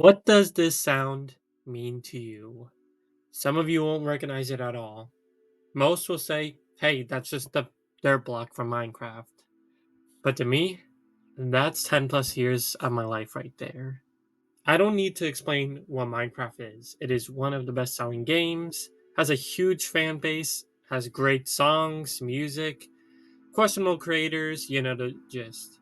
What does this sound mean to you? Some of you won't recognize it at all. Most will say, hey, that's just the dirt block from Minecraft. But to me, that's 10 plus years of my life right there. I don't need to explain what Minecraft is. It is one of the best selling games, has a huge fan base, has great songs, music, questionable creators, you know the gist.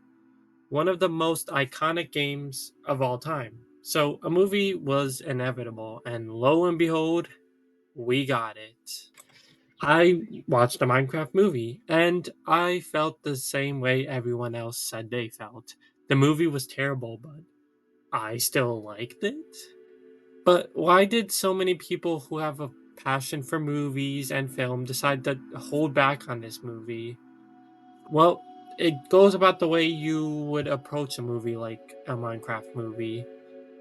One of the most iconic games of all time. So a movie was inevitable, and lo and behold, we got it. I watched a Minecraft movie, and I felt the same way everyone else said they felt. The movie was terrible, but I still liked it. But why did so many people who have a passion for movies and film decide to hold back on this movie? Well, it goes about the way you would approach a movie like a Minecraft movie.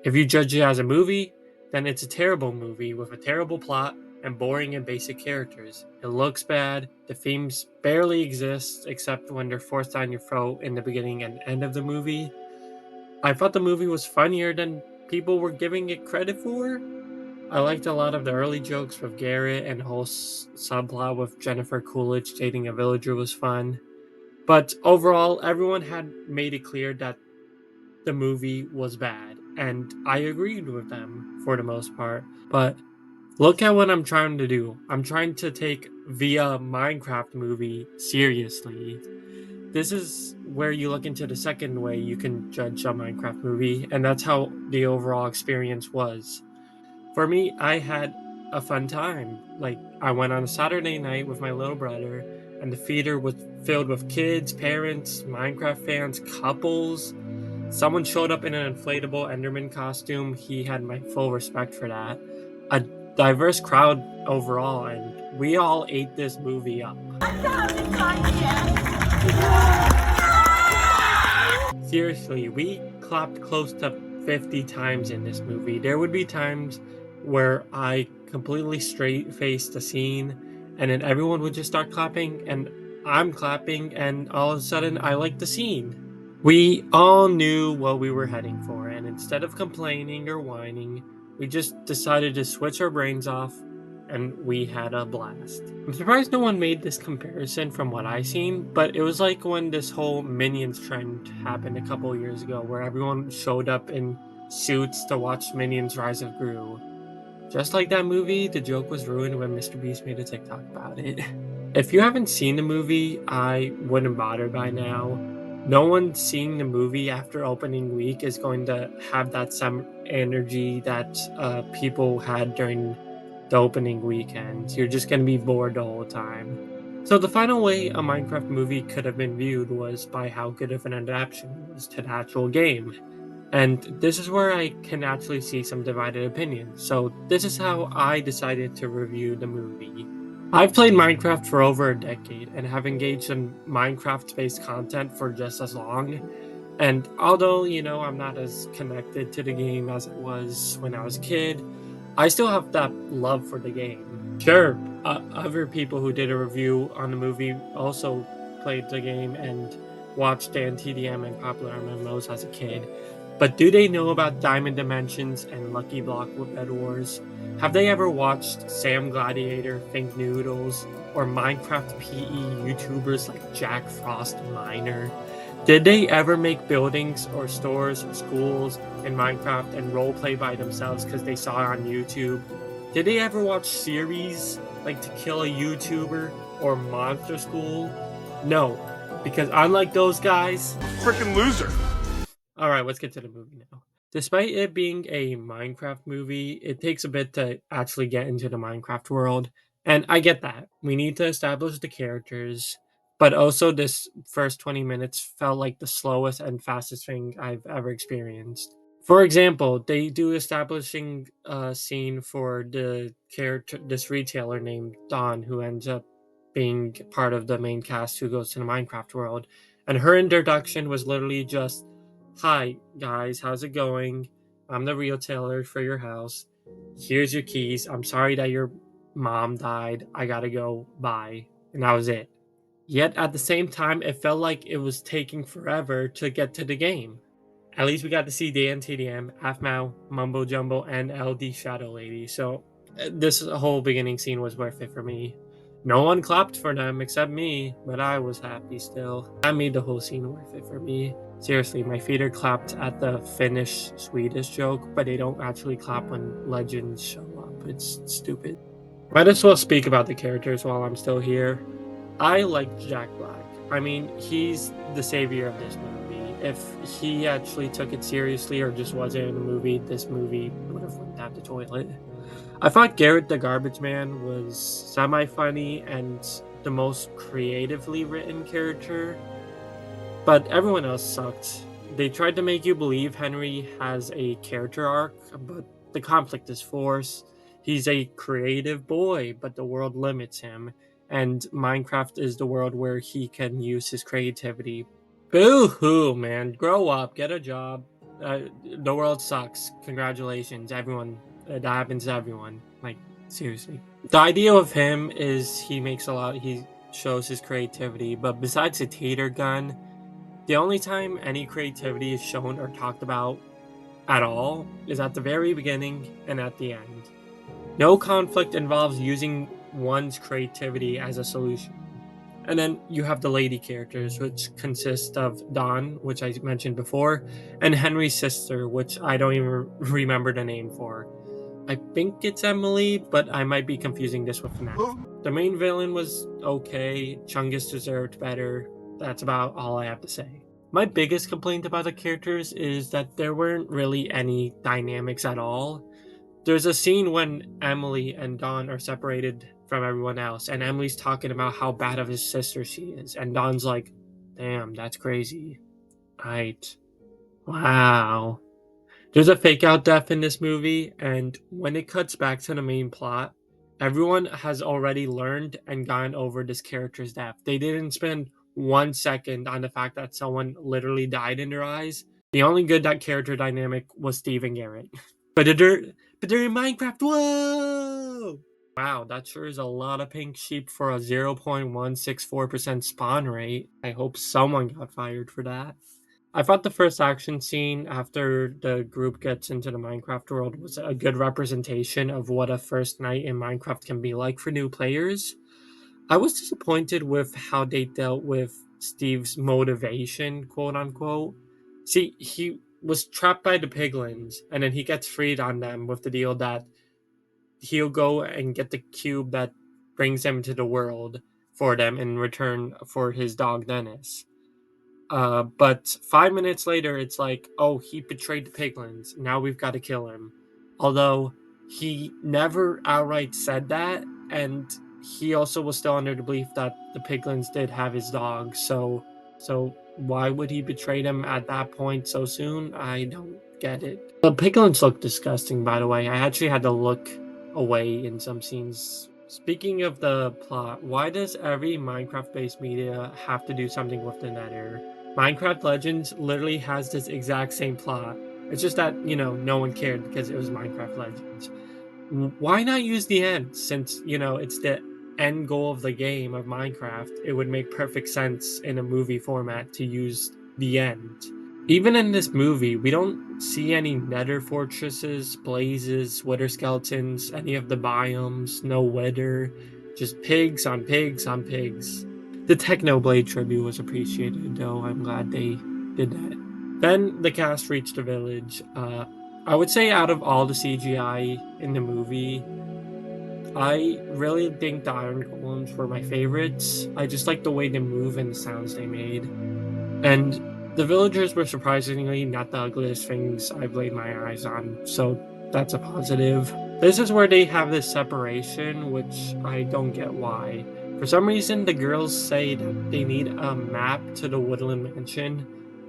If you judge it as a movie, then it's a terrible movie with a terrible plot and boring and basic characters. It looks bad, the themes barely exist except when they're forced down your throat in the beginning and end of the movie. I thought the movie was funnier than people were giving it credit for. I liked a lot of the early jokes with Garrett, and the whole subplot with Jennifer Coolidge dating a villager was fun. But overall, everyone had made it clear that the movie was bad, and I agreed with them for the most part. But look at what I'm trying to do. I'm trying to take the Minecraft movie seriously. This is where you look into the second way you can judge a Minecraft movie, and that's how the overall experience was. For me, I had a fun time. Like, I went on a Saturday night with my little brother, and the theater was filled with kids, parents, Minecraft fans, couples. Someone showed up in an inflatable Enderman costume. He had my full respect for that. A diverse crowd overall, and we all ate this movie up. Seriously, we clapped close to 50 times in this movie. There would be times where I completely straight faced the scene, and then everyone would just start clapping, and I'm clapping, and all of a sudden I like the scene. We all knew what we were heading for, and instead of complaining or whining, we just decided to switch our brains off, and we had a blast. I'm surprised no one made this comparison from what I seen, but it was like when this whole Minions trend happened a couple years ago, where everyone showed up in suits to watch Minions Rise of Gru. Just like that movie, the joke was ruined when Mr. Beast made a TikTok about it. If you haven't seen the movie, I wouldn't bother by now. No one seeing the movie after opening week is going to have that same energy that people had during the opening weekend. You're just going to be bored the whole time. So, the final way a Minecraft movie could have been viewed was by how good of an adaptation it was to the actual game. And this is where I can actually see some divided opinions. So, this is how I decided to review the movie. I've played Minecraft for over a decade and have engaged in Minecraft based content for just as long. And although, I'm not as connected to the game as it was when I was a kid, I still have that love for the game. Sure, other people who did a review on the movie also played the game and watched Dan TDM and popular MMOs as a kid. But do they know about Diamond Dimensions and Lucky Block Bed Wars? Have they ever watched Sam Gladiator, Think Noodles, or Minecraft PE YouTubers like Jack Frost Miner? Did they ever make buildings or stores or schools in Minecraft and roleplay by themselves because they saw it on YouTube? Did they ever watch series like To Kill a YouTuber or Monster School? No, because unlike those guys, Freaking loser. alright, let's get to the movie now. Despite it being a Minecraft movie, it takes a bit to actually get into the Minecraft world. And I get that. We need to establish the characters, but also this first 20 minutes felt like the slowest and fastest thing I've ever experienced. For example, they do establishing a scene for the character, this retailer named Dawn, who ends up being part of the main cast who goes to the Minecraft world. And her introduction was literally just, "Hi, guys, how's it going? I'm the retailer for your house. Here's your keys. I'm sorry that your mom died. I gotta go. Bye." And that was it. Yet at the same time, it felt like it was taking forever to get to the game. At least we got to see Dan TDM, Afmao, Mumbo Jumbo, and LD Shadow Lady. So this whole beginning scene was worth it for me. No one clapped for them except me, but I was happy still. That made the whole scene worth it for me. Seriously, my feet are clapped at the Finnish Swedish joke, but they don't actually clap when legends show up. It's stupid. Might as well speak about the characters while I'm still here. I like Jack Black. I mean, he's the savior of this movie. If he actually took it seriously or just wasn't in the movie, this movie would have went down the toilet. I thought Garrett the Garbage Man was semi funny and the most creatively written character, but everyone else sucked. They tried to make you believe Henry has a character arc, but the conflict is forced. He's a creative boy, but the world limits him, and Minecraft is the world where he can use his creativity. Boo hoo, man. Grow up, get a job. The world sucks. Congratulations, everyone. That happens to everyone. Like, seriously. The idea of him is he shows his creativity, but besides the tater gun, the only time any creativity is shown or talked about at all is at the very beginning and at the end. No conflict involves using one's creativity as a solution. And then you have the lady characters, which consist of Dawn, which I mentioned before, and Henry's sister, which I don't even remember the name for. I think it's Emily, but I might be confusing this with FNAF. The main villain was okay. Chungus deserved better. That's about all I have to say. My biggest complaint about the characters is that there weren't really any dynamics at all. There's a scene when Emily and Dawn are separated from everyone else, and Emily's talking about how bad of his sister she is, and Dawn's like, damn, that's crazy. Right. Wow. There's a fake out death in this movie, and when it cuts back to the main plot, everyone has already learned and gotten over this character's death. They didn't spend 1 second on the fact that someone literally died in their eyes. The only good that character dynamic was Steve and Garrett. But they're in Minecraft. Whoa! Wow, that sure is a lot of pink sheep for a 0.164% spawn rate. I hope someone got fired for that. I thought the first action scene after the group gets into the Minecraft world was a good representation of what a first night in Minecraft can be like for new players. I was disappointed with how they dealt with Steve's motivation, quote unquote. See, he was trapped by the piglins, and then he gets freed on them with the deal that he'll go and get the cube that brings him to the world for them in return for his dog Dennis. But 5 minutes later, it's like, oh, he betrayed the piglins. Now we've got to kill him. Although he never outright said that, and he also was still under the belief that the piglins did have his dog. So why would he betray them at that point so soon? I don't get it. The piglins look disgusting, by the way. I actually had to look away in some scenes. Speaking of the plot, why does every Minecraft-based media have to do something with the Nether? Minecraft Legends literally has this exact same plot. It's just that, no one cared because it was Minecraft Legends. Why not use the end? Since, it's the end goal of the game of Minecraft, it would make perfect sense in a movie format to use the end. Even in this movie, we don't see any nether fortresses, blazes, wither skeletons, any of the biomes, no wither, just pigs on pigs on pigs. The Technoblade tribute was appreciated, though. I'm glad they did that. Then the cast reached the village. I would say out of all the CGI in the movie, I really think the Iron Golems were my favorites. I just like the way they move and the sounds they made. And the villagers were surprisingly not the ugliest things I've laid my eyes on, so that's a positive. This is where they have this separation, which I don't get why. For some reason, the girls say that they need a map to the Woodland Mansion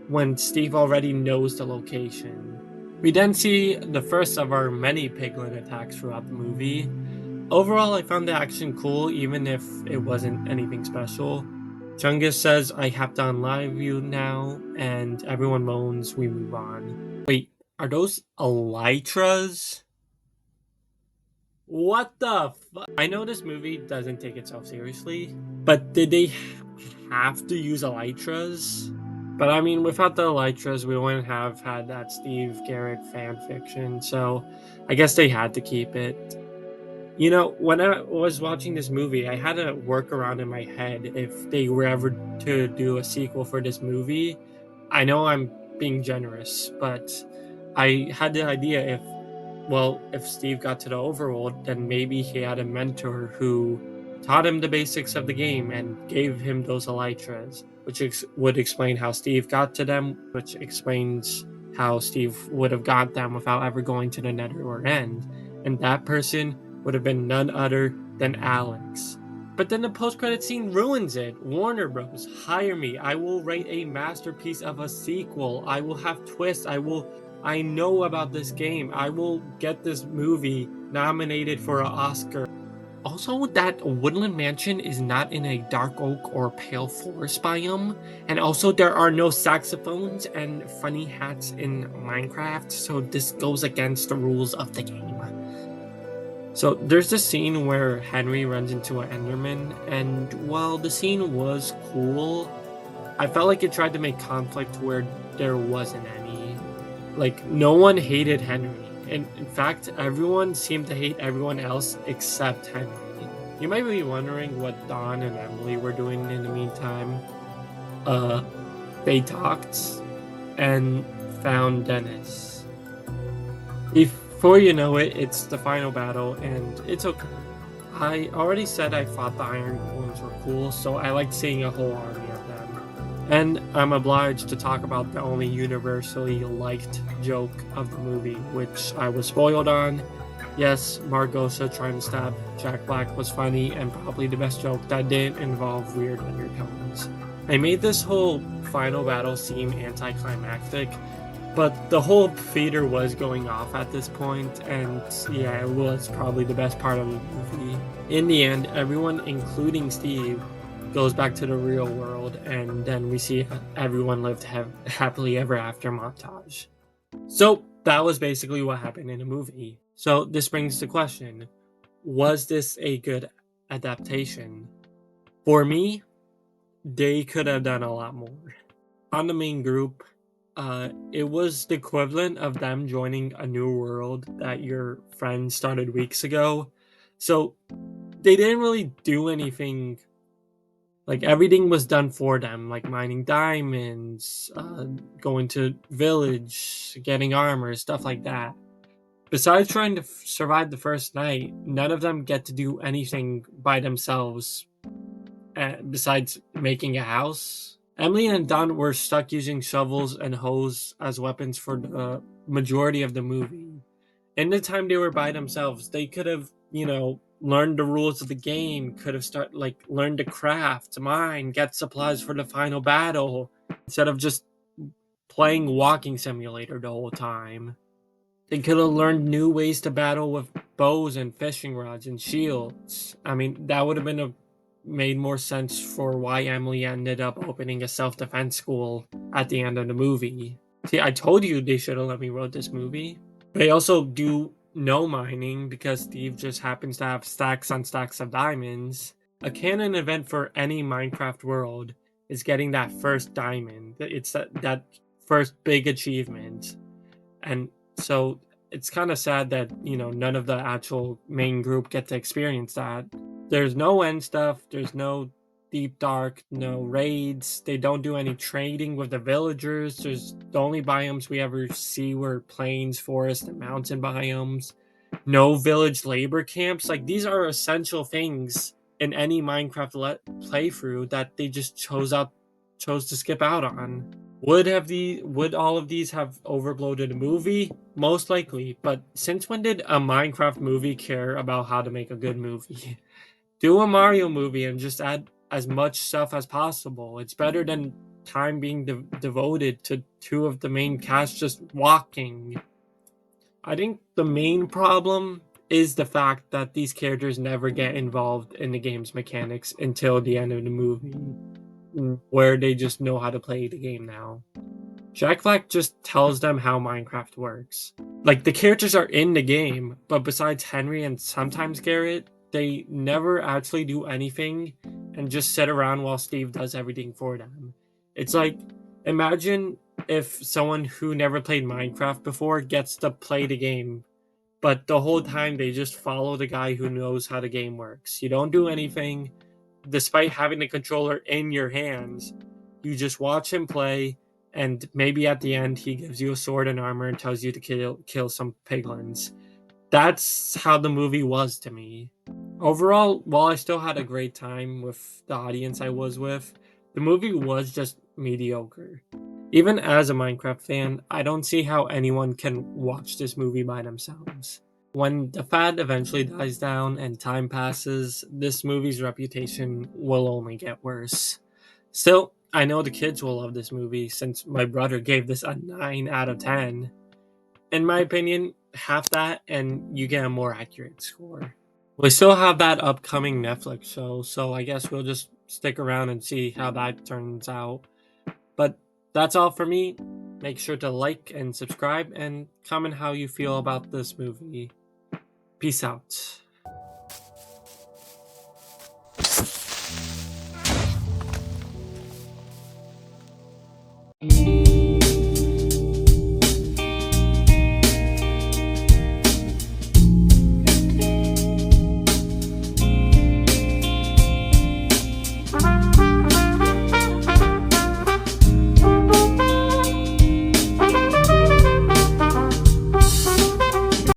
when Steve already knows the location. We then see the first of our many piglin attacks throughout the movie. Overall, I found the action cool, even if it wasn't anything special. Chungus says, I have to unlive you now, and everyone moans, we move on. Wait, are those elytras? What the fuck? I know this movie doesn't take itself seriously, but did they have to use elytras? But I mean, without the Elytras, we wouldn't have had that Steve Garrett fan fiction. So I guess they had to keep it. You know, when I was watching this movie, I had a workaround in my head if they were ever to do a sequel for this movie. I know I'm being generous, but I had the idea if Steve got to the overworld, then maybe he had a mentor who taught him the basics of the game and gave him those elytras, which would explain how Steve got to them, which explains how Steve would have got them without ever going to the Nether or End. And that person would have been none other than Alex. But then the post-credit scene ruins it. Warner Bros. Hire me. I will write a masterpiece of a sequel. I will have twists. I know about this game. I will get this movie nominated for an Oscar. Also, that Woodland Mansion is not in a dark oak or pale forest biome. And also, there are no saxophones and funny hats in Minecraft, so this goes against the rules of the game. So, there's this scene where Henry runs into an Enderman, and while the scene was cool, I felt like it tried to make conflict where there wasn't any. Like, no one hated Henry. And in fact, everyone seemed to hate everyone else except Henry. You might be wondering what Don and Emily were doing in the meantime. Uh, they talked and found Dennis. Before you know it, it's the final battle, and it's okay. I already said I thought the Iron Golems were cool, so I liked seeing a whole army of them. And I'm obliged to talk about the only universally liked joke of the movie, which I was spoiled on. Yes, Margosa trying to stab Jack Black was funny and probably the best joke that didn't involve weird undertones. I made this whole final battle seem anticlimactic, but the whole theater was going off at this point, and yeah, it was probably the best part of the movie. In the end, everyone, including Steve, goes back to the real world, and then we see everyone lived happily ever after montage. So that was basically what happened in the movie. So this brings the question: was this a good adaptation? For me, they could have done a lot more. On the main group, it was the equivalent of them joining a new world that your friend started weeks ago. So they didn't really do anything. Like, everything was done for them, like mining diamonds, going to village, getting armor, stuff like that. Besides trying to survive the first night, none of them get to do anything by themselves besides making a house. Emily and Don were stuck using shovels and hoes as weapons for the majority of the movie. In the time they were by themselves, they could have, learned the rules of the game, could have learned to craft, mine, get supplies for the final battle, instead of just playing walking simulator the whole time. They could have learned new ways to battle with bows and fishing rods and shields. I mean, that would have made more sense for why Emily ended up opening a self-defense school at the end of the movie. See, I told you they should have let me wrote this movie. They also do no mining because Steve just happens to have stacks on stacks of diamonds. A canon event for any Minecraft world is getting that first diamond. It's that first big achievement. And so it's kind of sad that, none of the actual main group get to experience that. There's no end stuff, there's no deep dark, no raids, they don't do any trading with the villagers. There's the only biomes we ever see were plains, forest, and mountain biomes. No village labor camps. Like, these are essential things in any Minecraft playthrough that they just chose to skip out on. Would all of these have overbloated a movie? Most likely, but since when did a Minecraft movie care about how to make a good movie? Do a Mario movie and just add as much stuff as possible. It's better than time being devoted to two of the main cast just walking. I think the main problem is the fact that these characters never get involved in the game's mechanics until the end of the movie, where they just know how to play the game now. Jack Black just tells them how Minecraft works. Like, the characters are in the game, but besides Henry and sometimes Garrett, they never actually do anything and just sit around while Steve does everything for them. It's like Imagine if someone who never played Minecraft before gets to play the game, but the whole time they just follow the guy who knows how the game works. You don't do anything, despite having the controller in your hands. You just watch him play, and maybe at the end he gives you a sword and armor and tells you to kill some piglins. That's how the movie was to me. Overall, while I still had a great time with the audience I was with, the movie was just mediocre. Even as a Minecraft fan, I don't see how anyone can watch this movie by themselves. When the fad eventually dies down and time passes, this movie's reputation will only get worse. Still, I know the kids will love this movie since my brother gave this a 9 out of 10. In my opinion, half that and you get a more accurate score. We still have that upcoming Netflix show, so I guess we'll just stick around and see how that turns out. But that's all for me. Make sure to like and subscribe and comment how you feel about this movie. Peace out.